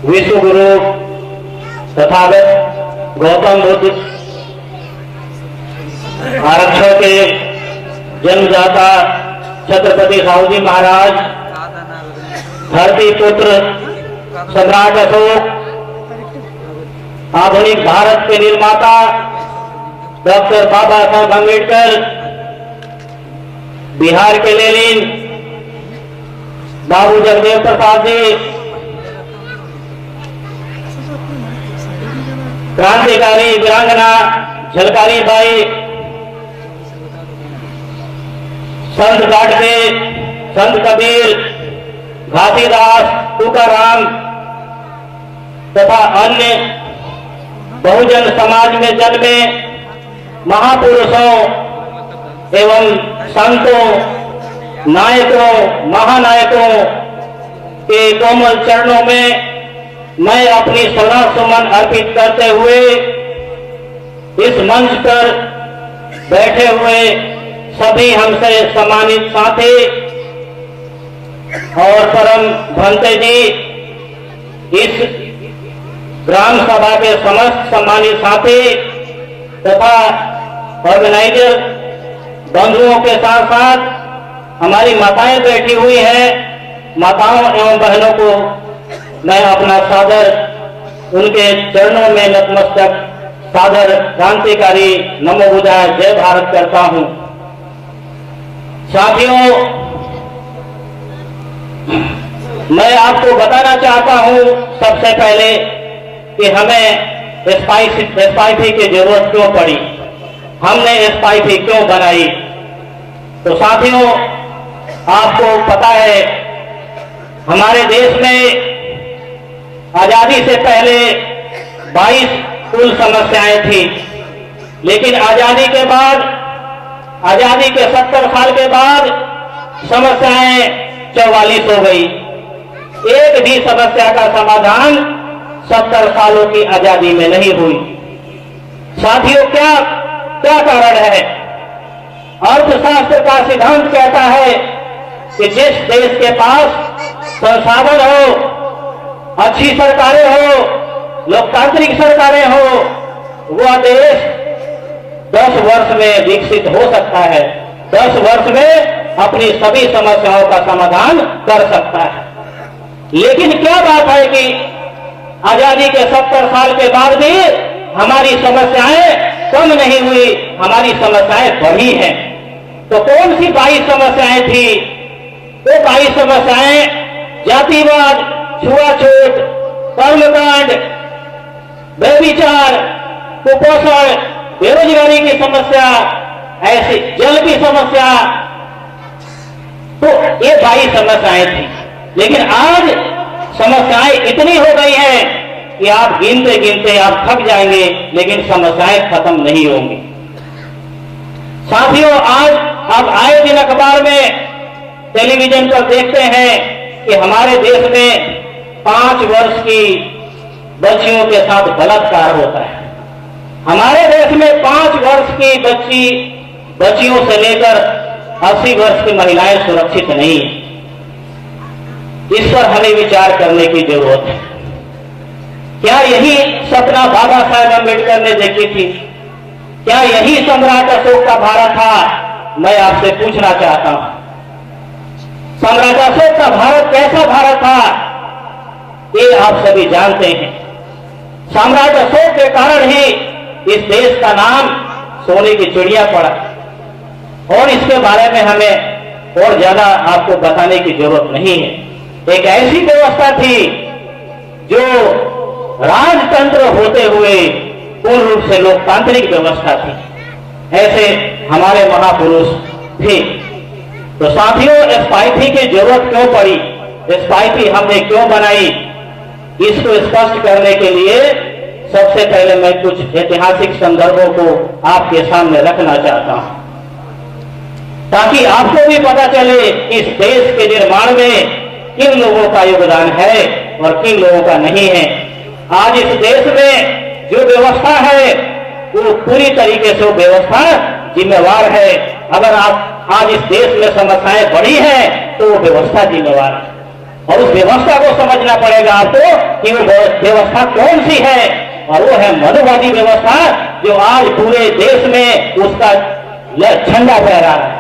विश्व गुरु तथागत गौतम बुद्ध आरक्षण के जन्मदाता छत्रपति साहूजी महाराज, धरती पुत्र सम्राट अशोक, आधुनिक भारत के निर्माता डॉक्टर बाबा साहब अम्बेडकर, बिहार के लेनिन बाबू जगदेव प्रसाद जी, क्रांतिकारी वीरांगना झलकारी बाई, संत गाडगे, संत कबीर, घासीदास, तुकाराम तथा अन्य बहुजन समाज में जन्मे महापुरुषों एवं संतों, नायकों, महानायकों के कोमल चरणों में मैं अपनी श्रद्धा सुमन अर्पित करते हुए इस मंच पर बैठे हुए सभी हमसे सम्मानित साथी और परम भंते जी, इस ग्राम सभा के समस्त सम्मानित साथी तथा ऑर्गेनाइजर बंधुओं के साथ साथ हमारी माताएं बैठी हुई हैं, माताओं एवं बहनों को मैं अपना सादर उनके चरणों में नतमस्तक सादर क्रांतिकारी नमो बुद्धाय जय भारत करता हूं। साथियों, मैं आपको बताना चाहता हूं सबसे पहले कि हमें एसपाईपी की जरूरत क्यों पड़ी, हमने एसपाईपी क्यों बनाई। तो साथियों, आपको पता है हमारे देश में आजादी से पहले 22 कुल समस्याएं थी, लेकिन आजादी के बाद, आजादी के 70 साल के बाद समस्याएं 44 हो गई। एक भी समस्या का समाधान 70 सालों की आजादी में नहीं हुई। साथियों, क्या क्या कारण है? अर्थशास्त्र का सिद्धांत कहता है कि जिस देश के पास संसाधन हो, अच्छी सरकारें हो, लोकतांत्रिक सरकारें हो, वह देश 10 वर्ष में विकसित हो सकता है, 10 वर्ष में अपनी सभी समस्याओं का समाधान कर सकता है। लेकिन क्या बात है कि आजादी के 70 साल के बाद भी हमारी समस्याएं कम नहीं हुई, हमारी समस्याएं बढ़ी हैं। तो कौन सी 22 समस्याएं थी? वो 22 समस्याएं जातिवाद, छुआछूत, कर्मकांड, व्यभिचार, कुपोषण, बेरोजगारी की समस्या, ऐसी जल की समस्या, तो ये 22 समस्याएं थी। लेकिन आज समस्याएं इतनी हो गई हैं कि आप गिनते गिनते आप थक जाएंगे, लेकिन समस्याएं खत्म नहीं होंगी। साथियों, आज आप आए दिन अखबार में, टेलीविजन पर देखते हैं कि हमारे देश में 5 वर्ष की बच्चियों के साथ बलात्कार होता है। हमारे देश में 5 वर्ष की बच्चियों से लेकर 80 वर्ष की महिलाएं सुरक्षित नहीं है। इस पर हमें विचार करने की जरूरत है। क्या यही सपना बाबा साहेब अम्बेडकर ने देखी थी? क्या यही सम्राट अशोक का भारत था? मैं आपसे पूछना चाहता हूं, सम्राट अशोक का भारत कैसा भारत था? ये आप सभी जानते हैं। सम्राट अशोक के कारण ही इस देश का नाम सोने की चिड़िया पड़ा, और इसके बारे में हमें और ज्यादा आपको बताने की जरूरत नहीं है। एक ऐसी व्यवस्था थी जो राजतंत्र होते हुए पूर्ण रूप से लोकतांत्रिक व्यवस्था थी। ऐसे हमारे महापुरुष थे। तो साथियों, एसपाईपी की जरूरत क्यों पड़ी, एसपाईपी हमने क्यों बनाई, इसको स्पष्ट करने के लिए सबसे पहले मैं कुछ ऐतिहासिक संदर्भों को आपके सामने रखना चाहता हूं, ताकि आपको भी पता चले इस देश के निर्माण में किन लोगों का योगदान है और किन लोगों का नहीं है। आज इस देश में जो व्यवस्था है वो पूरी तरीके से वो व्यवस्था जिम्मेवार है। अगर आप आज इस देश में समस्याएं बढ़ी हैं तो वो व्यवस्था जिम्मेवार है। और उस व्यवस्था को समझना पड़ेगा आपको कि वो व्यवस्था कौन सी है, और वो है मनुवादी व्यवस्था जो आज पूरे देश में उसका झंडा फहरा रहा है।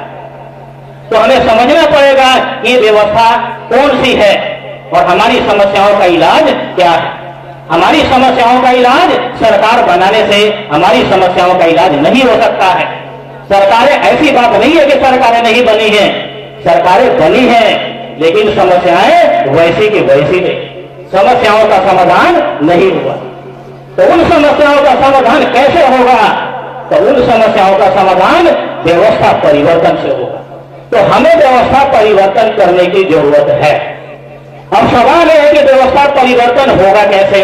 तो हमें समझना पड़ेगा कि व्यवस्था कौन सी है और हमारी समस्याओं का इलाज क्या है। हमारी समस्याओं का इलाज सरकार बनाने से हमारी समस्याओं का इलाज नहीं हो सकता है। सरकारें, ऐसी बात नहीं है कि सरकारें नहीं बनी हैं, सरकारें बनी हैं, लेकिन समस्याएं वैसी की वैसी नहीं, समस्याओं का समाधान नहीं हुआ। तो उन समस्याओं का समाधान कैसे होगा? तो उन समस्याओं का समाधान व्यवस्था परिवर्तन से होगा। तो हमें व्यवस्था परिवर्तन करने की जरूरत है। अब सवाल यह है कि व्यवस्था परिवर्तन होगा कैसे?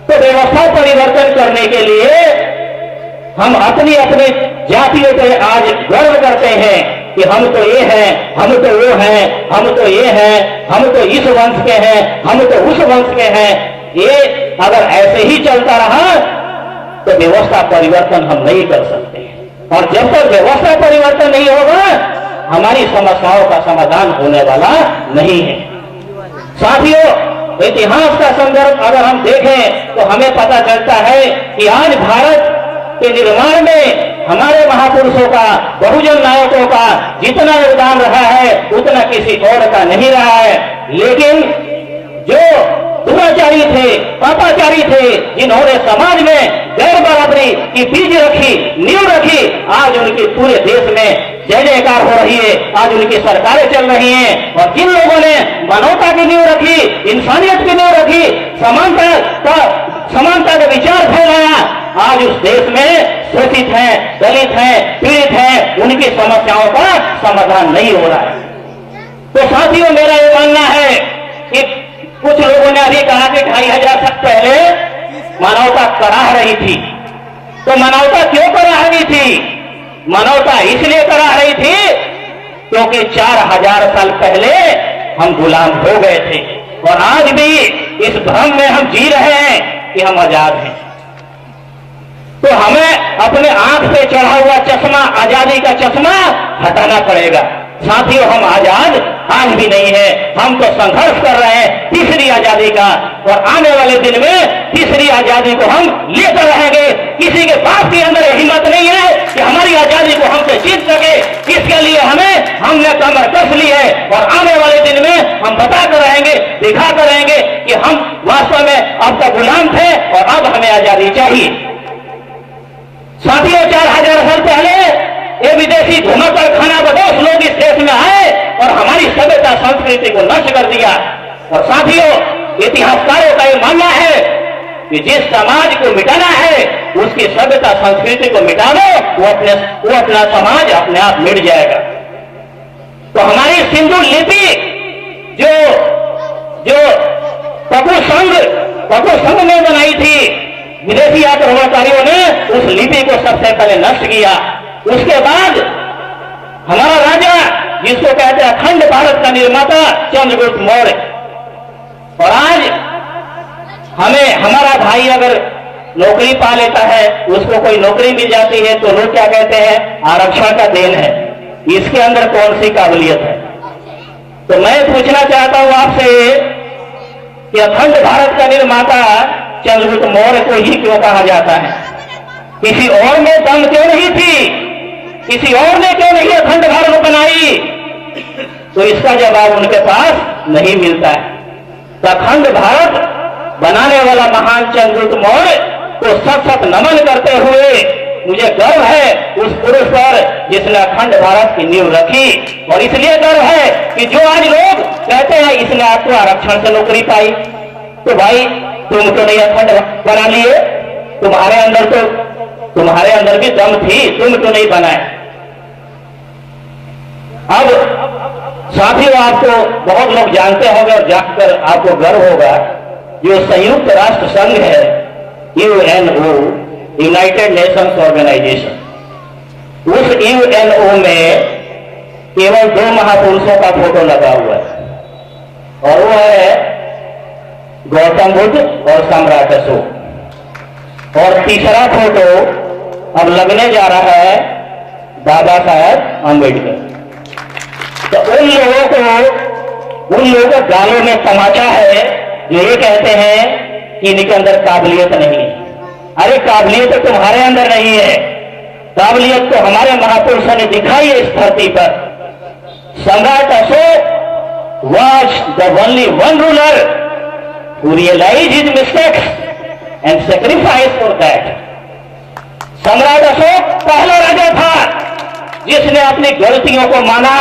तो व्यवस्था परिवर्तन करने के लिए हम अपनी अपनी जातियों पे आज गर्व करते हैं कि हम तो ये हैं, हम तो वो हैं, हम तो ये हैं, हम तो इस वंश के हैं, हम तो उस वंश के हैं। ये अगर ऐसे ही चलता रहा तो व्यवस्था परिवर्तन हम नहीं कर सकते, और जब तक व्यवस्था परिवर्तन नहीं होगा हमारी समस्याओं का समाधान होने वाला नहीं है। साथियों, इतिहास का संदर्भ अगर हम देखें तो हमें पता चलता है कि आज भारत के निर्माण में हमारे महापुरुषों का, बहुजन नायकों का जितना योगदान रहा है उतना किसी और का नहीं रहा है। लेकिन जो दुराचारी थे, पापाचारी थे, जिन्होंने समाज में गैर बराबरी की बीज रखी, नींव रखी, आज उनकी पूरे देश में जय जयकार हो रही है, आज उनकी सरकारें चल रही हैं। और जिन लोगों ने मानवता की नींव रखी, इंसानियत की नींव रखी, समानता का विचार फैलाया, आज उस देश में शोषित हैं, दलित हैं, पीड़ित हैं, उनकी समस्याओं का समाधान नहीं हो रहा है। तो साथियों, मेरा ये मानना है कि कुछ लोगों ने अभी कहा कि 2500 साल पहले मानवता कराह रही थी। तो मानवता क्यों कराह रही थी? मानवता इसलिए कराह रही थी क्योंकि 4000 साल पहले हम गुलाम हो गए थे, और आज भी इस भ्रम में हम जी रहे हैं कि हम आजाद हैं। तो हमें अपने आंख पे चढ़ा हुआ चश्मा, आजादी का चश्मा हटाना पड़ेगा। साथियों, हम आजाद आज भी नहीं है, हम तो संघर्ष कर रहे हैं तीसरी आजादी का, और आने वाले दिन में तीसरी आजादी को हम लेकर रहेंगे। किसी के पास के अंदर हिम्मत नहीं है कि हमारी आजादी को हमसे जीत सके। इसके लिए हमने कमर कस ली है, और आने वाले दिन में हम बताकर रहेंगे, दिखाकर रहेंगे कि हम वास्तव में अब तक गुलाम थे और अब हमें आजादी चाहिए। साथियों, 4000 साल पहले ये विदेशी घुमाकर खाना बदोश लोग इस देश में आए और हमारी सभ्यता संस्कृति को नष्ट कर दिया। और साथियों, इतिहासकारों का ये मानना है कि जिस समाज को मिटाना है उसकी सभ्यता संस्कृति को मिटा दो, वो अपना समाज अपने आप मिट जाएगा। तो हमारी सिंधु लिपि जो पकु संघ ने बनाई थी, विदेशी आक्रमणकारियों ने उस लिपि को सबसे पहले नष्ट किया। उसके बाद हमारा राजा, जिसको कहते हैं अखंड भारत का निर्माता, चंद्रगुप्त मौर्य, और आज हमारा भाई अगर नौकरी पा लेता है, उसको कोई नौकरी मिल जाती है तो लोग क्या कहते हैं? आरक्षण का देन है। इसके अंदर कौन सी काबिलियत है? तो मैं पूछना चाहता हूं आपसे कि अखंड भारत का निर्माता चंद्रगुप्त मौर्य को ही क्यों कहा जाता है? किसी और में दम क्यों नहीं थी? किसी और ने क्यों नहीं अखंड भारत बनाई? तो इसका जवाब उनके पास नहीं मिलता है। तो अखंड भारत बनाने वाला महान चंद्रगुप्त मौर्य को सत नमन करते हुए मुझे गर्व है उस पुरुष पर जिसने अखंड भारत की नींव रखी। और इसलिए गर्व है कि जो आज लोग कहते हैं इसने आपको आरक्षण से नौकरी पाई, तो भाई तुम तो नहीं अखंड बना लिए, तुम्हारे अंदर भी दम थी, तुम तो नहीं बनाए। अब साथियों, आपको बहुत लोग जानते होंगे और जानकर आपको गर्व होगा, जो संयुक्त राष्ट्र संघ है यूएनओ, यूनाइटेड नेशंस ऑर्गेनाइजेशन, उस यूएनओ में केवल 2 महापुरुषों का फोटो लगा हुआ है, और वो है गौतम बुद्ध और सम्राट अशोक। और तीसरा फोटो अब लगने जा रहा है बाबा साहेब अम्बेडकर। तो उन लोगों को उन लोगों के गालों में तमाचा है जो ये कहते हैं कि इनके अंदर काबिलियत नहीं है। अरे काबिलियत तो तुम्हारे अंदर नहीं है, काबिलियत तो हमारे महापुरुषों ने दिखाई है इस धरती पर। सम्राट Ashok was the only one ruler who realized his mistakes and sacrificed for that. सम्राट अशोक पहला राजा था जिसने अपनी गलतियों को माना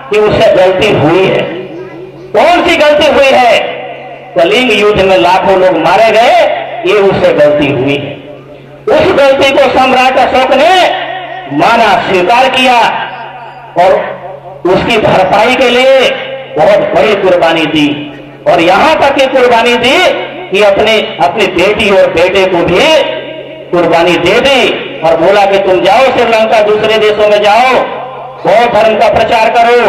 कि उससे गलती हुई है। कौन सी गलती हुई है? कलिंग युद्ध में लाखों लोग मारे गए, ये उससे गलती हुई है। उस गलती को सम्राट अशोक ने माना, स्वीकार किया और उसकी भरपाई के लिए बहुत बड़ी कुर्बानी दी। और यहां तक की कुर्बानी दी कि अपनी बेटी और बेटे को भी कुर्बानी दे दी और बोला कि तुम जाओ श्रीलंका, दूसरे देशों में जाओ, बौद्ध धर्म का प्रचार करो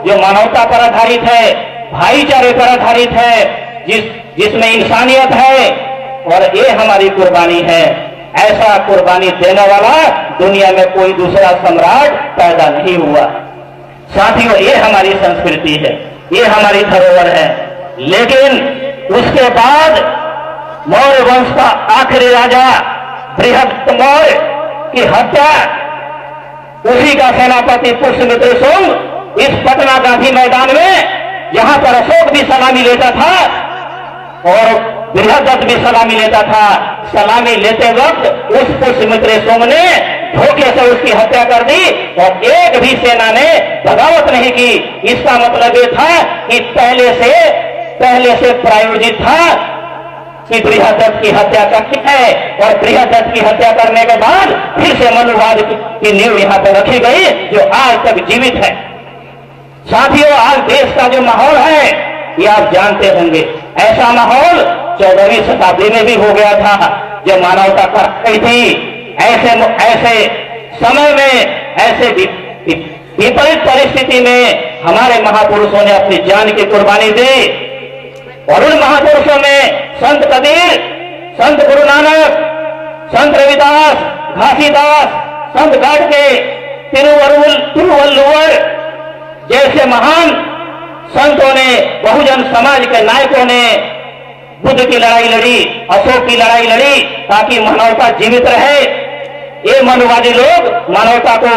जो मानवता पर आधारित है, भाईचारे पर आधारित है, जिसमें इंसानियत है। और ये हमारी कुर्बानी है। ऐसा कुर्बानी देने वाला दुनिया में कोई दूसरा सम्राट पैदा नहीं हुआ। साथियों, ये हमारी संस्कृति है, ये हमारी धरोहर है। लेकिन उसके बाद मौर्य वंश का आखिरी राजा बृहद मौर्य की हत्या, उसी का सेनापति पुष्यमित्र शुंग इस पटना गांधी मैदान में, जहां पर अशोक भी सलामी लेता था और बृहदत्त भी सलामी लेता था, सलामी लेते वक्त उस पुष्यमित्र शुंग ने धोखे से उसकी हत्या कर दी और एक भी सेना ने बगावत नहीं की। इसका मतलब ये था कि पहले से प्रायोजित था कि बृहदत्त की हत्या करनी है और बृहदत्त की हत्या करने के बाद फिर से मनुवाद की नींव यहां पर रखी गई जो आज तक जीवित है। साथियों, आज देश का जो माहौल है ये आप जानते होंगे। ऐसा माहौल 14वीं शताब्दी में भी हो गया था जब मानवता कर रही थी। ऐसे समय में, ऐसे विपरीत परिस्थिति में हमारे महापुरुषों ने अपनी जान की कुर्बानी दी। और उन महापुरुषों में संत कबीर, संत गुरु नानक, संत रविदास, घासीदास, संत गाडगे, तिरुवल्लुवर जैसे महान संतों ने, बहुजन समाज के नायकों ने बुद्ध की लड़ाई लड़ी, अशोक की लड़ाई लड़ी ताकि मानवता जीवित रहे। ये मनुवादी लोग मानवता को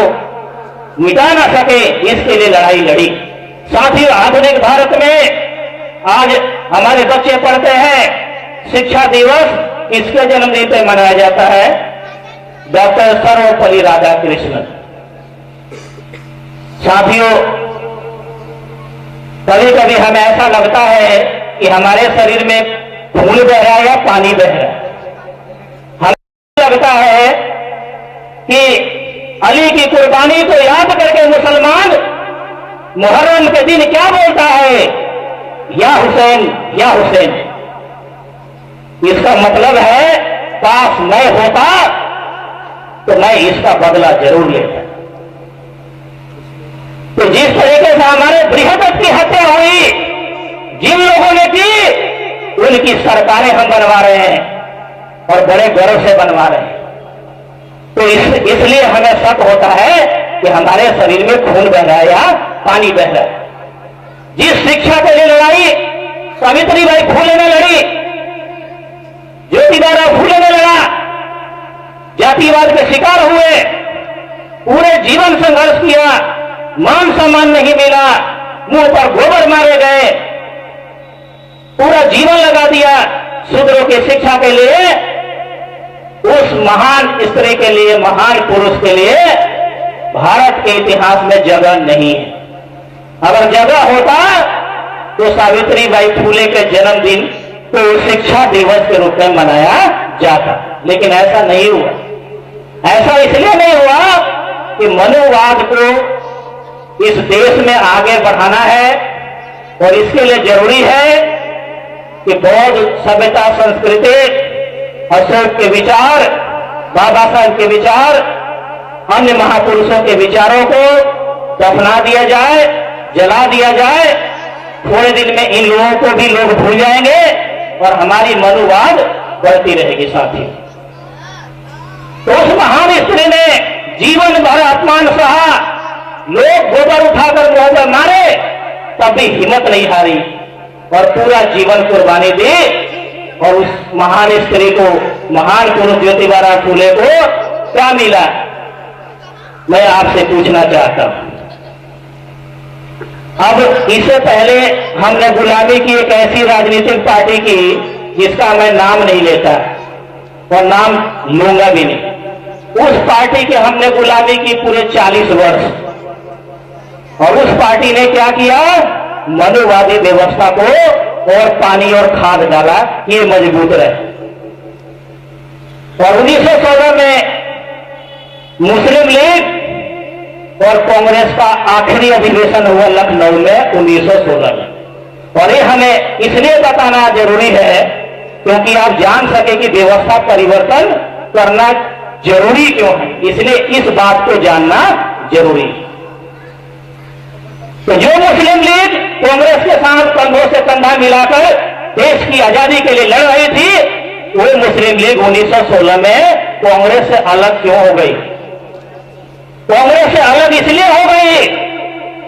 मिटा ना सके, इसके लिए लड़ाई लड़ी। साथियों, आधुनिक भारत में आज हमारे बच्चे पढ़ते हैं, शिक्षा दिवस किसके जन्मदिन पर मनाया जाता है? डॉक्टर सर्वपल्ली राधाकृष्णन। साथियों, कभी कभी हमें ऐसा लगता है कि हमारे शरीर में खून बह रहा है या पानी बह रहा है। हमें लगता है कि अली की कुर्बानी को याद करके मुसलमान मुहर्रम के दिन क्या बोलता है? या हुसैन, या हुसैन। इसका मतलब है काश मैं होता तो मैं इसका बदला जरूर लेता। तो जिस तरीके से हमारे बृहदत्त की हत्या हुई, जिन लोगों ने की, उनकी सरकारें हम बनवा रहे हैं और बड़े गौरव से बनवा रहे हैं। तो इसलिए हमें शक होता है कि हमारे शरीर में खून बह रहा है या पानी बह रहा है। जिस शिक्षा के लिए लड़ाई सावित्रीबाई फुले ने लड़ी, ज्योतिबा फुले ने लड़ा, जातिवाद के शिकार हुए, पूरे जीवन संघर्ष किया, मान सम्मान नहीं मिला, मुंह पर गोबर मारे गए, पूरा जीवन लगा दिया शूद्रों की शिक्षा के लिए। उस महान स्त्री के लिए, महान पुरुष के लिए भारत के इतिहास में जगह नहीं है। अगर जगह होता तो सावित्रीबाई फुले के जन्मदिन को शिक्षा दिवस के रूप में मनाया जाता, लेकिन ऐसा नहीं हुआ। ऐसा इसलिए नहीं हुआ कि मनुवाद को इस देश में आगे बढ़ाना है और इसके लिए जरूरी है कि बौद्ध सभ्यता, संस्कृति, अशोक के विचार, बाबा साहब के विचार, अन्य महापुरुषों के विचारों को दफना दिया जाए, जला दिया जाए। थोड़े दिन में इन लोगों को भी लोग भूल जाएंगे और हमारी मनुवाद बढ़ती रहेगी। साथी, तो उस महान स्त्री ने जीवन भर अपमान सहा, लोग गोबर उठाकर मुंह पर मारे, तब भी हिम्मत नहीं हारी और पूरा जीवन कुर्बानी दी। और उस महान स्त्री को, महान पुरुष ज्योतिबा फूले को क्या मिला, मैं आपसे पूछना चाहता हूं। अब इससे पहले हमने गुलामी की एक ऐसी राजनीतिक पार्टी की जिसका मैं नाम नहीं लेता और नाम लूंगा भी नहीं। उस पार्टी के हमने गुलामी की पूरे 40 वर्ष, और उस पार्टी ने क्या किया, मनुवादी व्यवस्था को और पानी और खाद डाला, ये मजबूत रहे। और 1916 में मुस्लिम लीग और कांग्रेस का आखिरी अधिवेशन हुआ लखनऊ में 1916 में। और ये हमें इसलिए बताना जरूरी है क्योंकि आप जान सके कि व्यवस्था परिवर्तन करना जरूरी क्यों है, इसलिए इस बात को जानना जरूरी है। तो जो मुस्लिम लीग कांग्रेस के साथ कंधों से कंधा मिलाकर देश की आजादी के लिए लड़ रही थी, वो मुस्लिम लीग 1916 में कांग्रेस से अलग क्यों हो गई? कांग्रेस से अलग इसलिए हो गई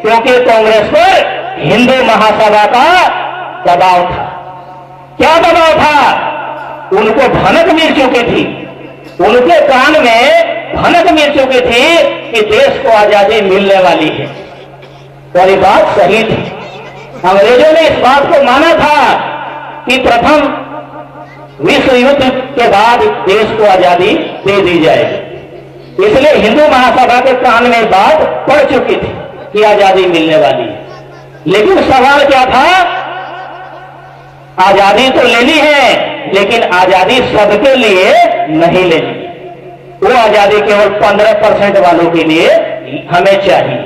क्योंकि कांग्रेस पर हिंदू महासभा का दबाव था। क्या दबाव था? उनको भनक मिल चुकी थी, उनके कान में भनक मिल चुकी थी कि देश को आजादी मिलने वाली है। और ये बात सही थी। अंग्रेजों ने इस बात को माना था कि प्रथम विश्व युद्ध के बाद देश को आजादी दे दी जाएगी, इसलिए हिंदू महासभा के कान में बात पड़ चुकी थी कि आजादी मिलने वाली है। लेकिन सवाल क्या था, आजादी तो लेनी है लेकिन आजादी सबके लिए नहीं लेनी। वो आजादी केवल 15% वालों के लिए हमें चाहिए,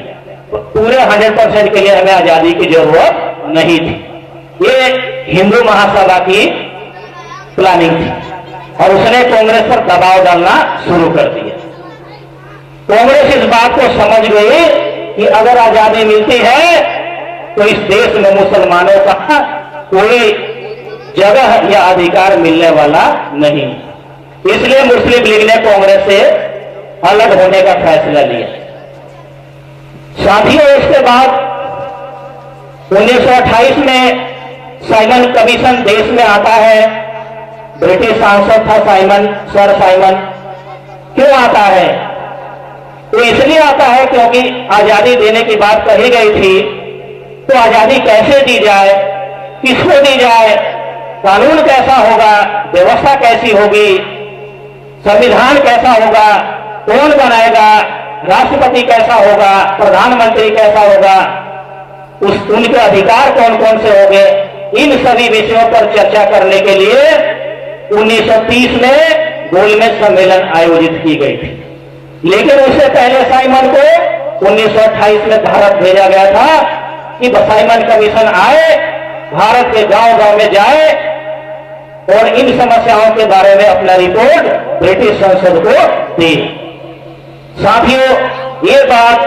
पूरे 100% के लिए हमें आजादी की जरूरत नहीं थी। ये हिंदू महासभा की प्लानिंग थी और उसने कांग्रेस पर दबाव डालना शुरू कर दिया। कांग्रेस इस बात को समझ गई कि अगर आजादी मिलती है तो इस देश में मुसलमानों का कोई जगह या अधिकार मिलने वाला नहीं। इसलिए मुस्लिम लीग ने कांग्रेस से अलग होने का फैसला लिया। साथियों, इसके बाद 1928 में साइमन कमीशन देश में आता है। ब्रिटिश सांसद था साइमन, सर साइमन। क्यों आता है? तो इसलिए आता है क्योंकि आजादी देने की बात कही गई थी, तो आजादी कैसे दी जाए, किसको दी जाए, कानून कैसा होगा, व्यवस्था कैसी होगी, संविधान कैसा होगा, कौन बनाएगा, राष्ट्रपति कैसा होगा, प्रधानमंत्री कैसा होगा, उनके अधिकार कौन कौन से होंगे, इन सभी विषयों पर चर्चा करने के लिए 1930 में गोलमेज सम्मेलन आयोजित की गई थी। लेकिन उससे पहले साइमन को 1928 में भारत भेजा गया था कि साइमन कमीशन आए, भारत के गांव गांव में जाए और इन समस्याओं के बारे में अपना रिपोर्ट ब्रिटिश संसद को दी। साथियों, ये बात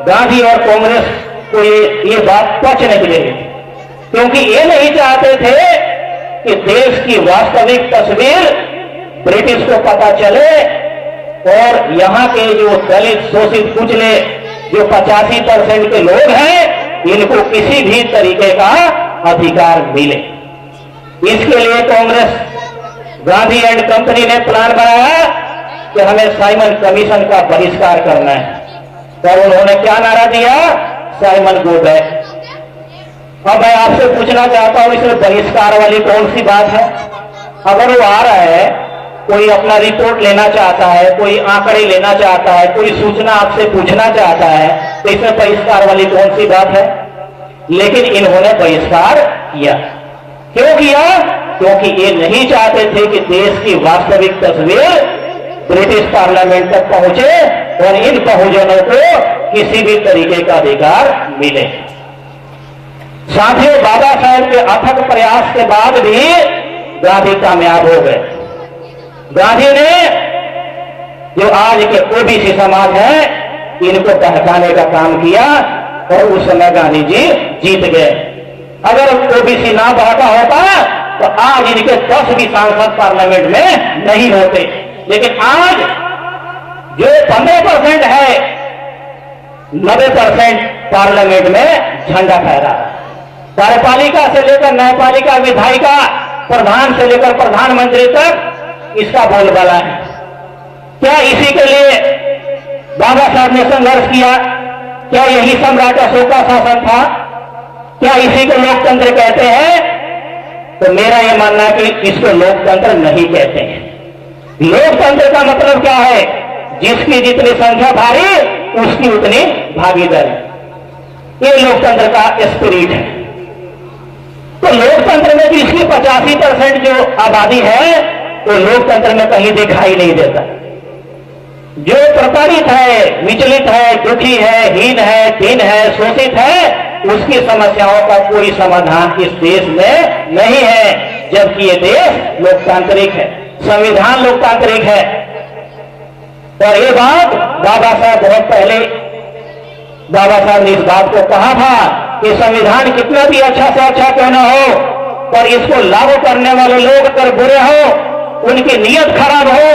गांधी और कांग्रेस को ये बात पच नहीं रही, क्योंकि ये नहीं चाहते थे कि देश की वास्तविक तस्वीर ब्रिटिश को पता चले और यहां के जो दलित, शोषित, कुचले जो 85% के लोग हैं, इनको किसी भी तरीके का अधिकार मिले। इसके लिए कांग्रेस, गांधी एंड कंपनी ने प्लान बनाया कि हमें साइमन कमीशन का बहिष्कार करना है। और उन्होंने क्या नारा दिया? Simon go back. अब मैं आपसे पूछना चाहता हूं, इसमें बहिष्कार वाली कौन सी बात है? अगर वो आ रहा है, कोई अपना रिपोर्ट लेना चाहता है, कोई आंकड़े लेना चाहता है, कोई सूचना आपसे पूछना चाहता है, तो इसमें बहिष्कार वाली कौन सी बात है? लेकिन इन्होंने बहिष्कार किया। क्यों किया? क्योंकि ये नहीं चाहते थे कि देश की वास्तविक तस्वीर ब्रिटिश पार्लियामेंट तक पहुंचे और इन बहुजनों को किसी भी तरीके का अधिकार मिले। साथियों, बाबा साहेब के अथक प्रयास के बाद भी गांधी कामयाब हो गए। गांधी ने जो आज के ओबीसी समाज है, इनको बहकाने का काम किया और उस समय गांधी जी जीत गए। अगर ओबीसी ना बहका होता तो आज इनके 10 भी सांसद पार्लियामेंट में नहीं होते। लेकिन आज जो 15% है, 90% पार्लियामेंट में झंडा फहरा है। कार्यपालिका से लेकर न्यायपालिका, विधायिका, प्रधान से लेकर प्रधानमंत्री तक इसका बोलबाला है। क्या इसी के लिए बाबा साहब ने संघर्ष किया? क्या यही सम्राट अशोक का शासन था? क्या इसी को लोकतंत्र कहते हैं? तो मेरा यह मानना है कि इसको लोकतंत्र नहीं कहते हैं। लोकतंत्र का मतलब क्या है? जिसकी जितनी संख्या भारी उसकी उतनी भागीदारी। ये लोकतंत्र का स्पिरिट है। तो लोकतंत्र में भी इसकी 85% जो आबादी है वो लोकतंत्र में कहीं दिखाई नहीं देता। जो प्रताड़ित है, विचलित है, दुखी है, हीन है, दीन है, शोषित है, उसकी समस्याओं का कोई समाधान इस देश में नहीं है। जबकि ये देश लोकतांत्रिक है, संविधान लोकतांत्रिक है। और ये बात बाबा साहब बहुत पहले बाबा साहब ने इस बात को कहा था कि संविधान कितना भी अच्छा से अच्छा क्यों न हो, पर इसको लागू करने वाले लोग अगर बुरे हो, उनकी नीयत खराब हो,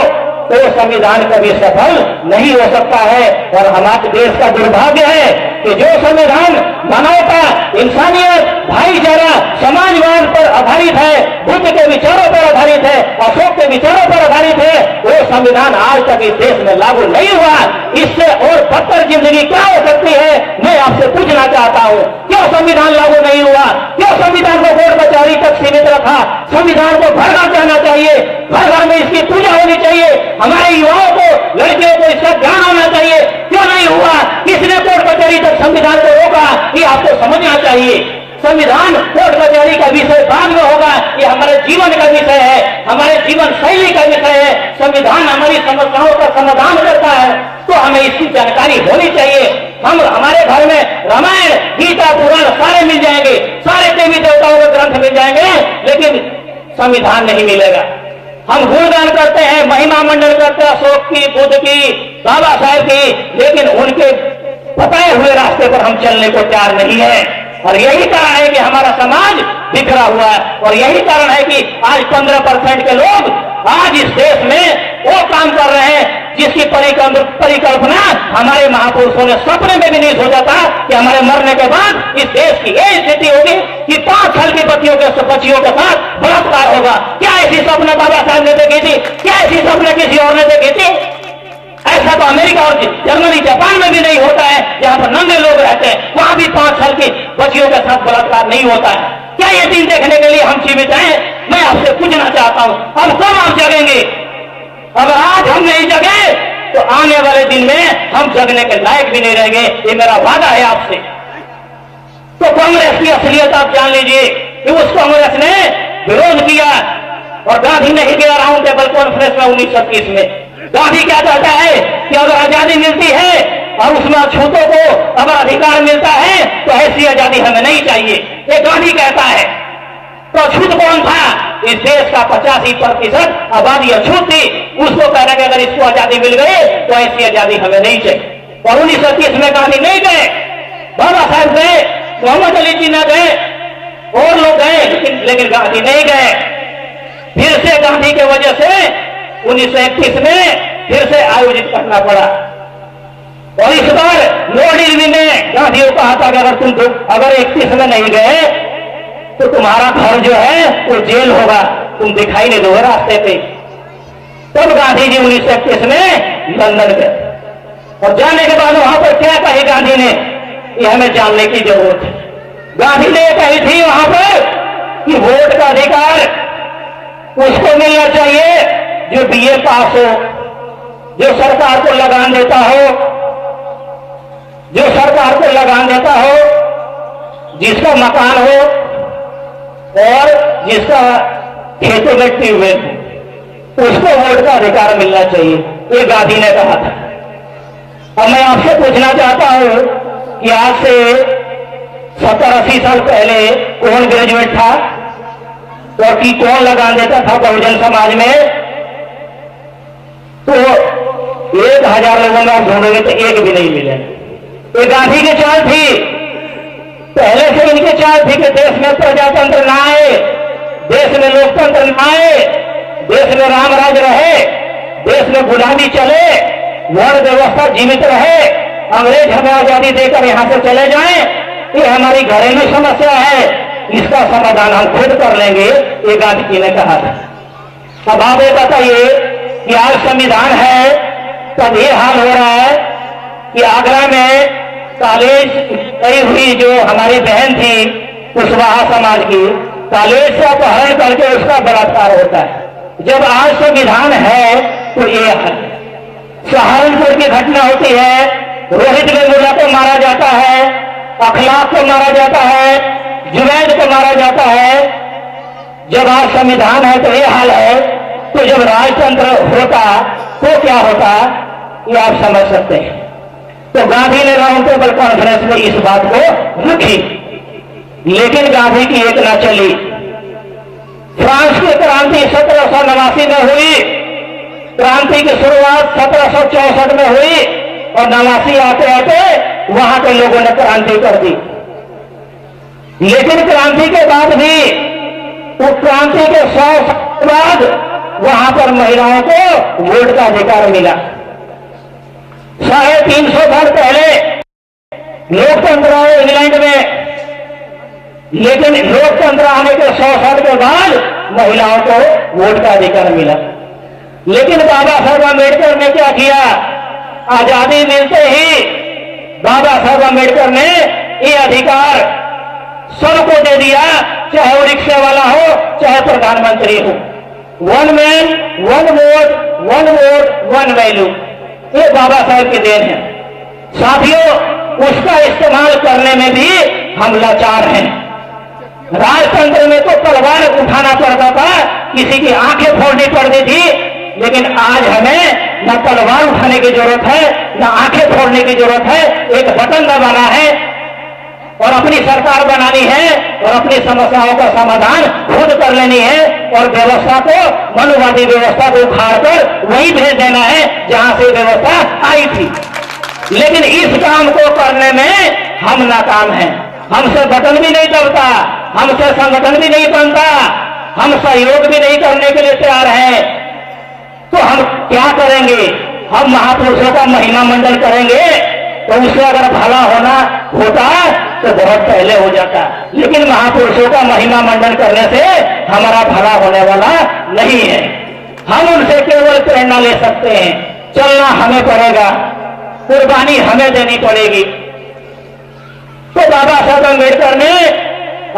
तो संविधान कभी सफल नहीं हो सकता है। और हमारे देश का दुर्भाग्य है कि जो संविधान मानवता, इंसानियत, भाईचारा, समाजवाद पर आधारित है, बुद्ध के विचारों पर आधारित है, अशोक के विचारों पर आधारित है, वो संविधान आज तक इस देश में लागू नहीं हुआ। इससे और बदतर जिंदगी क्या हो सकती है? मैं आपसे पूछना चाहता हूँ, क्यों संविधान लागू नहीं हुआ? क्यों संविधान को कोर्ट कचहरी तक सीमित रखा? संविधान को घर घर जाना चाहिए, घर घर में इसकी पूजा होनी चाहिए, हमारे युवाओं को, लड़कियों को इसका ज्ञान होना चाहिए। क्यों नहीं हुआ? किसने कोर्ट कचहरी तक संविधान को रोका? ये आपको समझना चाहिए। संविधान कोर्ट कचहरी का विषय बाद में होगा, ये हमारे जीवन का विषय है, हमारे जीवन शैली का विषय है। संविधान हमारी समस्याओं का समाधान करता है, तो हमें इसकी जानकारी होनी चाहिए। हमारे घर में रामायण, गीता, पुराण सारे मिल जाएंगे, सारे देवी देवताओं के ग्रंथ मिल जाएंगे, लेकिन संविधान नहीं मिलेगा। हम गुणगान करते हैं, महिमा मंडल करते हैं अशोक की, बुद्ध की, बाबा साहेब की, लेकिन उनके बताए हुए रास्ते पर हम चलने को तैयार नहीं है। और यही कारण है कि हमारा समाज बिखरा हुआ है। और यही कारण है कि आज 15% के लोग आज इस देश में वो काम कर रहे हैं जिसकी परिकल्पना हमारे महापुरुषों ने सपने में भी नहीं सोचा था कि हमारे मरने के बाद इस देश की यही स्थिति होगी कि 5 साल की बच्चियों के साथ बलात्कार होगा। क्या ऐसी सपने बाबा साहब ने देखी थी? क्या ऐसी सपने किसी और ने देखी थी? ऐसा तो अमेरिका और जर्मनी, जापान में भी नहीं होता है, जहां पर नंगे लोग रहते हैं, वहां भी 5 साल की बच्चियों के साथ बलात्कार नहीं होता है। क्या ये दिन देखने के लिए हम जीवित हैं? मैं आपसे पूछना चाहता हूं, अब कब आप जगेंगे? अगर आज हम नहीं जगे तो आने वाले दिन में हम जगने के लायक भी नहीं रहेंगे। ये मेरा वादा है आपसे। तो कांग्रेस की असलियत आप जान लीजिए कि उस कांग्रेस ने विरोध किया और गांधी नहीं गया राउंड टेबल कॉन्फ्रेंस में 1930 में। गांधी क्या कहता है कि अगर आजादी मिलती है और उसमें अछूतों को अगर अधिकार मिलता है तो ऐसी आजादी हमें नहीं चाहिए, ये गांधी कहता है। तो अछूत कौन था? इस देश का 85% आबादी अछूत थी। उसको कह रहे कि अगर इसको आजादी मिल गई तो ऐसी आजादी हमें नहीं चाहिए। और 1930 में गांधी नहीं गए, बाबा साहब गए, मोहम्मद अली जिन्ना गए, और लोग गए, लेकिन गांधी नहीं गए। फिर से गांधी के वजह से 1931 में फिर से आयोजित करना पड़ा। और इस बार लॉर्ड इरविन ने गांधी को कहा था कि अगर 31 में नहीं गए तो तुम्हारा घर जो है वो जेल होगा, तुम दिखाई नहीं दोगे रास्ते पे। तब गांधी जी 1931 में लंदन गए और जाने के बाद वहां पर क्या कही गांधी ने, ये हमें जानने की जरूरत है। गांधी ने कही थी वहां पर कि वोट का अधिकार उसको मिलना चाहिए जो बीए पास हो, जो सरकार को लगान देता हो, जो सरकार को लगान देता हो, जिसका मकान हो और जिसका खेतों में ट्यूबवेल हो, उसको वोट का अधिकार मिलना चाहिए, ये गांधी ने कहा था। अब मैं आपसे पूछना चाहता हूं कि आज से 70-80 साल पहले कौन ग्रेजुएट था और कि कौन लगान देता था बहुजन समाज में? तो 1000 लोगों में आप ढूंढोगे तो एक भी नहीं मिले। ये गांधी की चाल थी, पहले से इनकी चाल थी कि देश में प्रजातंत्र ना आए, देश में लोकतंत्र ना आए, देश में राम राज रहे, देश में गुलामी चले, वर्ण व्यवस्था जीवित रहे, अंग्रेज हमें आजादी देकर यहां से चले जाएं। ये हमारी घरेलू समस्या है। इसका समाधान हम खुद कर लेंगे, ये गांधी जी ने कहा था। अब आप ये बताइए कि आज संविधान है तब ये हाल हो रहा है कि आगरा में कॉलेज गई हुई जो हमारी बहन थी कुशवाहा समाज की, कॉलेज से अपहरण करके उसका बलात्कार होता है। जब आज संविधान है तो ये हाल। सहारनपुर की घटना होती है, रोहित वेमुला को मारा जाता है, अखलाक को मारा जाता है, जुनैद को मारा जाता है। जब आज संविधान है तो ये हाल है, तो जब राजतंत्र होता तो क्या होता, ये आप समझ सकते हैं। तो गांधी ने राउंड टेबल कॉन्फ्रेंस में इस बात को रखी, लेकिन गांधी की एक ना चली। फ्रांस की क्रांति 1789 में हुई, क्रांति की शुरुआत 1764 में हुई और 89 आते आते वहां के लोगों ने क्रांति कर दी। लेकिन क्रांति के बाद भी, उस क्रांति के 100 साल बाद वहां पर महिलाओं को वोट का अधिकार मिला। 350 साल पहले लोकतंत्र आया इंग्लैंड में, लेकिन लोकतंत्र आने के 100 साल के बाद महिलाओं को वोट का अधिकार मिला। लेकिन बाबा साहब अम्बेडकर ने क्या किया, आजादी मिलते ही बाबा साहब अम्बेडकर ने ये अधिकार सबको दे दिया, चाहे वो रिक्शा वाला हो चाहे प्रधानमंत्री हो। 1 मैन 1 वोट 1 वोट 1 वैल्यू, ये बाबा साहब की देन है। साथियों, उसका इस्तेमाल करने में भी हम लाचार हैं। राजतंत्र में तो तलवार उठाना पड़ता था, किसी की आंखें फोड़नी पड़ती थी, लेकिन आज हमें न तलवार उठाने की जरूरत है न आंखें फोड़ने की जरूरत है। एक बटन दबाना है और अपनी सरकार बनानी है और अपनी समस्याओं का समाधान खुद कर लेनी है और व्यवस्था को, मनुवादी व्यवस्था को उखाड़कर वही भेज देना है जहां से व्यवस्था आई थी। लेकिन इस काम को करने में हम नाकाम हैं। हमसे बटन भी नहीं दबता, हमसे संगठन भी नहीं बनता, हम सहयोग भी नहीं करने के लिए तैयार हैं। तो हम क्या करेंगे? हम महापुरुषों का महिमा मंडल करेंगे, तो उससे अगर भला होना होता तो बहुत पहले हो जाता। लेकिन महापुरुषों का महिमा मंडल करने से हमारा भला होने वाला नहीं है। हम उनसे केवल प्रेरणा ले सकते हैं, चलना हमें पड़ेगा, कुर्बानी हमें देनी पड़ेगी। तो बाबा साहब अम्बेडकर ने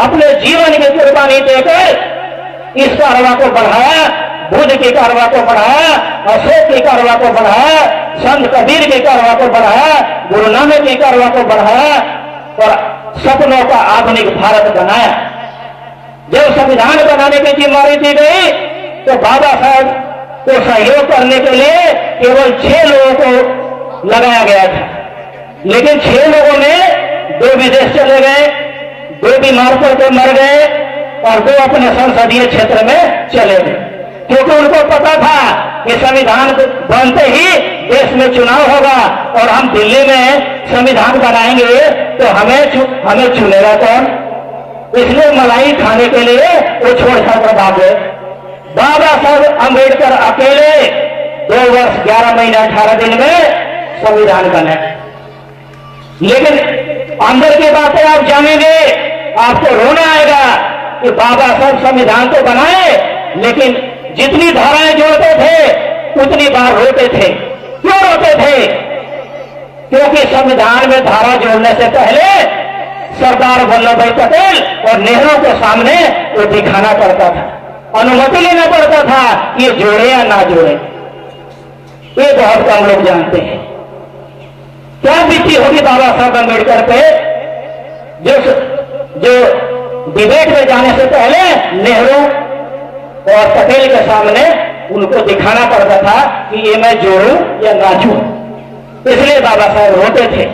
अपने जीवन की कुर्बानी देकर इस कारवा को बढ़ाया, बुद्ध की कारवा को बढ़ाया, अशोक की कारवा को बढ़ाया, संत कबीर की कारवा को बढ़ाया, गुरु नानक की कारवा को बढ़ाया और सपनों का आधुनिक भारत बनाया। जब संविधान बनाने की जिम्मेदारी दी गई तो बाबा साहब को सहयोग करने के लिए केवल 6 लोगों को लगाया गया था। लेकिन 6 लोगों में 2 विदेश चले गए, 2 बीमार पड़कर मर गए और 2 अपने संसदीय क्षेत्र में चले गए, क्योंकि उनको पता था कि संविधान बनते ही देश में चुनाव होगा और हम दिल्ली में संविधान बनाएंगे तो हमें चुनेगा कौन। इसलिए मलाई खाने के लिए वो छोड़ छाड़ भागे। बाबा साहब अम्बेडकर अकेले 2 वर्ष 11 महीने 18 दिन में संविधान बने। लेकिन अंदर की बातें आप जानेंगे, आपको रोना आएगा कि बाबा साहब संविधान तो बनाए, लेकिन जितनी धाराएं जोड़ते थे उतनी बार रोते थे। क्यों रोते थे? क्योंकि संविधान में धारा जोड़ने से पहले सरदार वल्लभ भाई पटेल और नेहरू के सामने वो दिखाना पड़ता था, अनुमति लेना पड़ता था ये जोड़े या ना जोड़े। ये बहुत कम लोग जानते हैं। क्या बीती होगी बाबा साहब अम्बेडकर पे, जो डिबेट में जाने से पहले नेहरू और पटेल के सामने उनको दिखाना पड़ता था कि ये मैं जोड़ूं या ना जोड़ूं। इसलिए बाबा साहब रोते थे।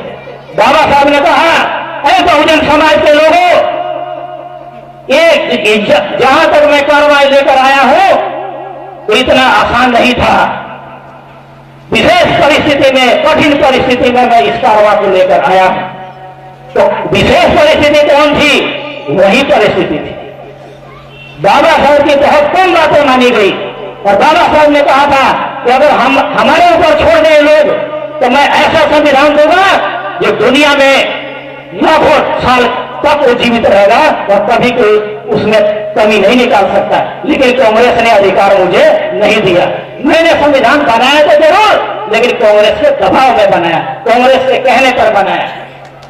बाबा साहब ने कहा, ऐ बहुजन समाज के लोगों, ये जहां तक मैं कार्रवाई लेकर आया हूं तो इतना आसान नहीं था। विशेष परिस्थिति में, कठिन परिस्थिति में मैं इस कार्रवाई को लेकर आया हूं। तो विशेष परिस्थिति कौन थी? वही परिस्थिति थी। बाबा साहब की बहुत कम बातें मानी गई और बाबा साहब ने कहा था कि अगर हम हमारे ऊपर छोड़ दें लोग तो मैं ऐसा संविधान दूंगा जो दुनिया में लाखों साल तब वो जीवित रहेगा और कभी कोई उसमें कमी नहीं निकाल सकता। लेकिन कांग्रेस ने अधिकार मुझे नहीं दिया। मैंने संविधान बनाया तो जरूर, लेकिन कांग्रेस के दबाव में बनाया, कांग्रेस के कहने पर बनाया।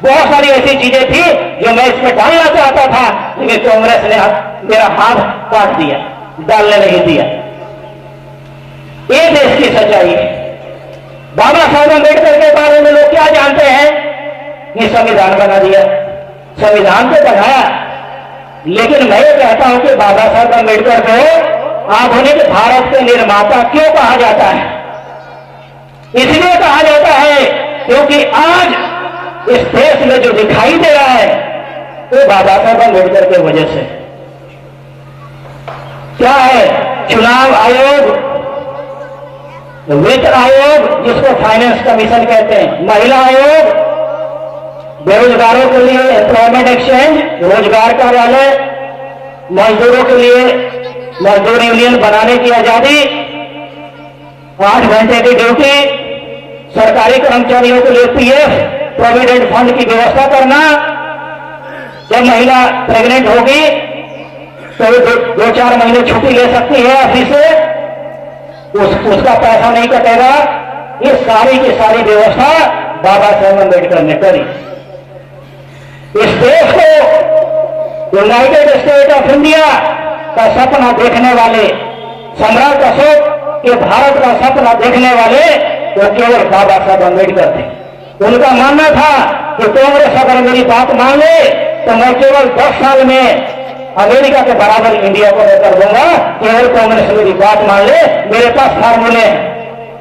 बहुत सारी ऐसी चीजें थी जो मैं इसमें डालना चाहता था, लेकिन कांग्रेस ने मेरा हाथ काट दिया, डालने नहीं दिया। ये देश की सच्चाई है। बाबा साहब अम्बेडकर के बारे में लोग क्या जानते हैं? ये संविधान बना दिया, संविधान तो बनाया, लेकिन मैं ये कहता हूं कि बाबा साहब अम्बेडकर को आधुनिक भारत के निर्माता क्यों कहा जाता है? इसलिए कहा जाता है क्योंकि आज इस देश में जो दिखाई दे रहा है वो बाबा साहब अम्बेडकर की वजह से। क्या है? चुनाव आयोग, वित्त आयोग जिसको फाइनेंस कमीशन कहते हैं, महिला आयोग, बेरोजगारों के लिए एम्प्लॉयमेंट एक्सचेंज, रोजगार कार्यालय, मजदूरों के लिए मजदूर यूनियन बनाने की आजादी, 8 घंटे की ड्यूटी, सरकारी कर्मचारियों के लिए पीएफ प्रोविडेंट फंड की व्यवस्था करना, जब महिला प्रेग्नेंट होगी तो 2-4 महीने छुट्टी ले सकती है ऑफिस से, उसका पैसा नहीं कटेगा। ये सारी की सारी व्यवस्था बाबा साहब अम्बेडकर ने करी। इस देश को यूनाइटेड स्टेट ऑफ इंडिया का सपना देखने वाले, सम्राट अशोक के भारत का सपना देखने वाले वो केवल बाबा साहब अम्बेडकर थे। उनका मानना था कि कांग्रेस अगर मेरी बात मान ले तो मैं केवल 10 साल में अमेरिका के बराबर इंडिया को लेकर दूंगा। केवल कांग्रेस मेरी बात मान ले, मेरे पास फार्मूले हैं,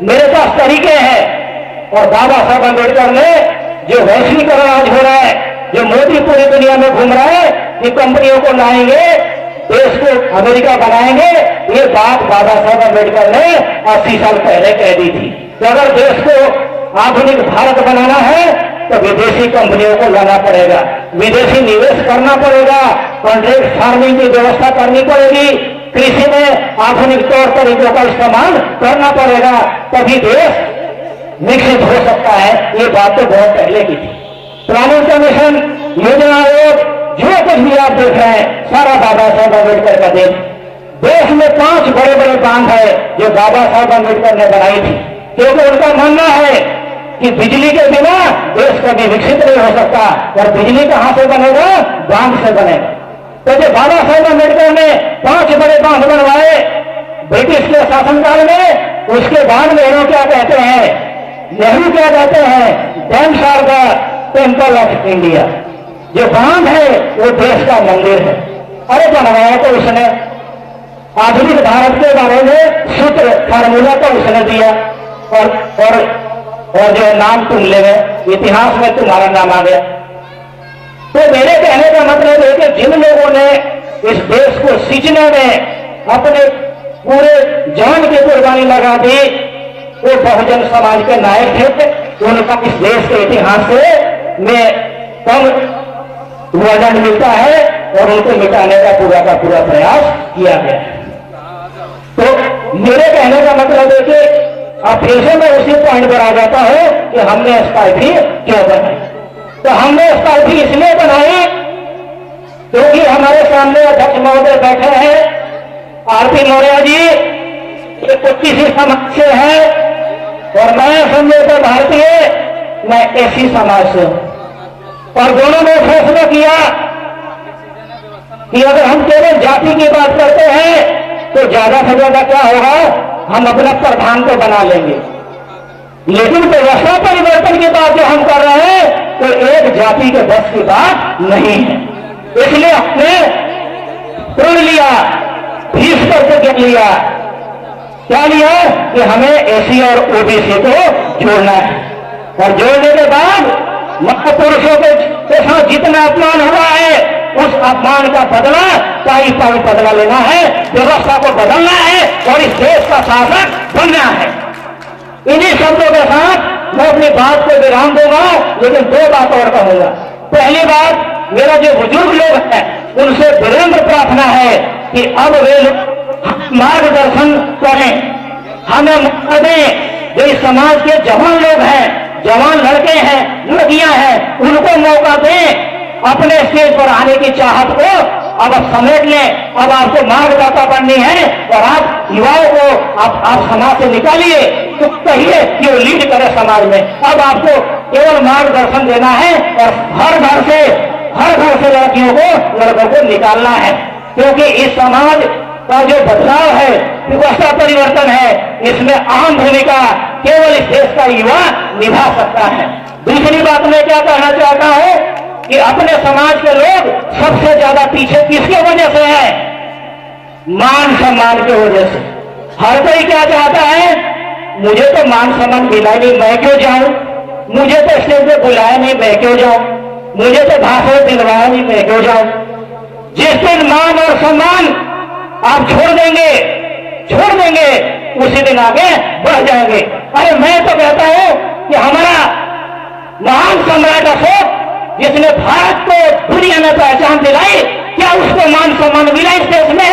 मेरे पास तरीके हैं। और बाबा साहब अम्बेडकर ने जो वैश्वीकरण आज हो रहा है, जो मोदी पूरी दुनिया में घूम रहा है कि कंपनियों को लाएंगे, देश को अमेरिका बनाएंगे, ये बात बाबा साहब अम्बेडकर ने 80 साल पहले कह दी थी कि अगर देश को आधुनिक भारत बनाना है तो विदेशी कंपनियों को लाना पड़ेगा, विदेशी निवेश करना पड़ेगा, कॉन्ट्रैक्ट फार्मिंग की व्यवस्था करनी पड़ेगी, कृषि में आधुनिक तौर तरीकों का इस्तेमाल करना पड़ेगा, तभी देश विकसित हो सकता है। ये बात तो बहुत पहले की थी। प्लानिंग कमीशन, योजना आयोग, जो कुछ भी आप देख रहे हैं सारा बाबा साहब अम्बेडकर का देश। देश में 5 बड़े बड़े बांध है जो बाबा साहब अम्बेडकर ने बनाई थी, क्योंकि उनका मानना है कि बिजली के बिना देश कभी विकसित नहीं हो सकता। और बिजली कहां से बनेगा? बांध से बनेगा। तो जो बाबा साहब अम्बेडकर ने 5 बड़े बांध बनवाए ब्रिटिश के शासनकाल में, उसके बाद नेहरू क्या कहते हैं? नेहरू क्या कहते हैं? Dams are the temple of India. जो बांध है वो देश का मंदिर है। अरे बनवाया तो उसने, आधुनिक भारत के बारे में सूत्र फार्मूला तो उसने दिया, और जो नाम तुम ले गए, इतिहास में तुम्हारा नाम आ गया। तो मेरे कहने का मतलब है कि जिन लोगों ने इस देश को सींचने में अपने पूरे जान की कुर्बानी लगा दी, वो बहुजन समाज के नायक थे। उनका इस देश के इतिहास से में कम वर्णन मिलता है और उनको मिटाने का पूरा प्रयास किया गया। तो मेरे कहने का मतलब है कि अब फिर से मैं उसी पॉइंट पर आ जाता हूं कि हमने एसपाईपी क्यों बनाई। तो हमने एसपाईपी इसलिए बनाई क्योंकि हमारे सामने अध्यक्ष महोदय बैठे हैं, आरपी मौर्य जी, ये 25 समाज से है और मैं समझौता भारतीय, मैं एसी समाज से हूं। और दोनों ने फैसला किया कि अगर हम केवल जाति की बात करते हैं तो ज्यादा से ज्यादा क्या होगा, हम अपना प्रधान को बना लेंगे। लेकिन व्यवस्था परिवर्तन की बात जो हम कर रहे हैं तो एक जाति के बस की बात नहीं है। इसलिए हमने प्रण लिया, फीस करके लिया, क्या लिया कि हमें एसी और ओबीसी को जोड़ना है। और जोड़ने के बाद महापुरुषों के साथ जितना अपमान हुआ है उस अपमान का बदला पाई बदला लेना है, व्यवस्था को बदलना है और इस देश का शासक बनना है। इन्हीं शब्दों के साथ मैं अपनी बात को विराम दूंगा, लेकिन 2 बात और कहूंगा। पहली बात, मेरा जो बुजुर्ग लोग हैं उनसे विनम्र प्रार्थना है कि अब वे मार्गदर्शन करें, हमें मौका दें। जो इस समाज के जवान लोग हैं, जवान लड़के हैं, लड़कियां हैं, उनको मौका दें अपने स्टेज पर आने की चाहत को अब आप समेट लें। अब आपको मार्गदर्शक बननी है और आप युवाओं को आप समाज से निकालिए, तो कहिए कि वो लीड करे समाज में। अब आपको केवल मार्गदर्शन देना है और हर घर से लड़कियों को लड़कों को निकालना है, क्योंकि इस समाज का जो बदलाव है, व्यवस्था परिवर्तन है, इसमें अहम भूमिका केवल इस देश का युवा निभा सकता है। दूसरी बात मैं क्या कहना चाहता हूं कि अपने समाज के लोग सबसे ज्यादा पीछे किसके वजह से है? मान सम्मान की वजह से। हर कोई क्या चाहता है, मुझे तो मान सम्मान मिला नहीं, मैं क्यों जाऊं? मुझे तो स्टेज पे बुलाया नहीं, मैं क्यों जाऊं? मुझे तो भाषण दिलवाया नहीं, मैं क्यों जाऊं? जिस दिन मान और सम्मान आप छोड़ देंगे उसी दिन आगे बढ़ जाएंगे। अरे मैं तो कहता हूं कि हमारा महान सम्राट अशोक, जिसने भारत को दुनिया में पहचान दिलाई, क्या उसको मान सम्मान मिला इस देश में?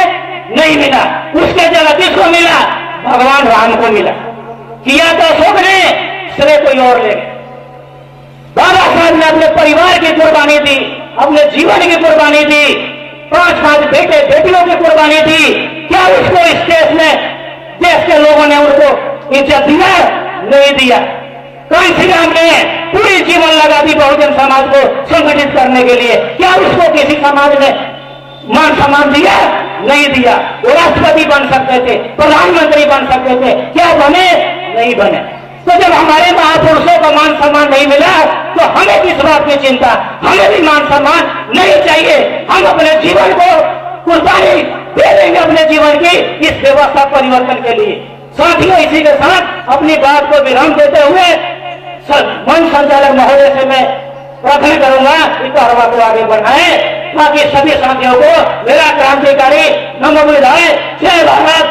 नहीं मिला। उसके जगह किसको मिला? भगवान राम को मिला। किया तो अशोक ने, श्रेय कोई और ले। बाबा साहब ने अपने परिवार की कुर्बानी दी, अपने जीवन की कुर्बानी दी, 5 बेटे बेटियों की कुर्बानी दी। क्या उसको इस देश में देश के लोगों ने उनको इज्जत दिया? नहीं दिया। कांसी राम ने पूरी जीवन लगा दी बहुजन समाज को संगठित करने के लिए, क्या उसको किसी समाज ने मान सम्मान दिया? नहीं दिया। वो राष्ट्रपति बन सकते थे, प्रधानमंत्री बन सकते थे, क्या बने? नहीं बने। तो जब हमारे महापुरुषों को मान सम्मान नहीं मिला, तो हमें किस बात की चिंता? हमें भी मान सम्मान नहीं चाहिए। हम अपने जीवन को कुर्बानी दे देंगे, अपने जीवन की इस व्यवस्था परिवर्तन के लिए। साथियों, इसी के साथ अपनी बात को विराम देते हुए मंच संचालक महोदय से मैं प्रार्थना करूंगा कि कारवा को आगे बढ़ाएं, ताकि सभी साथियों को मेरा क्रांतिकारी नमो बुद्धाय। जय भारत,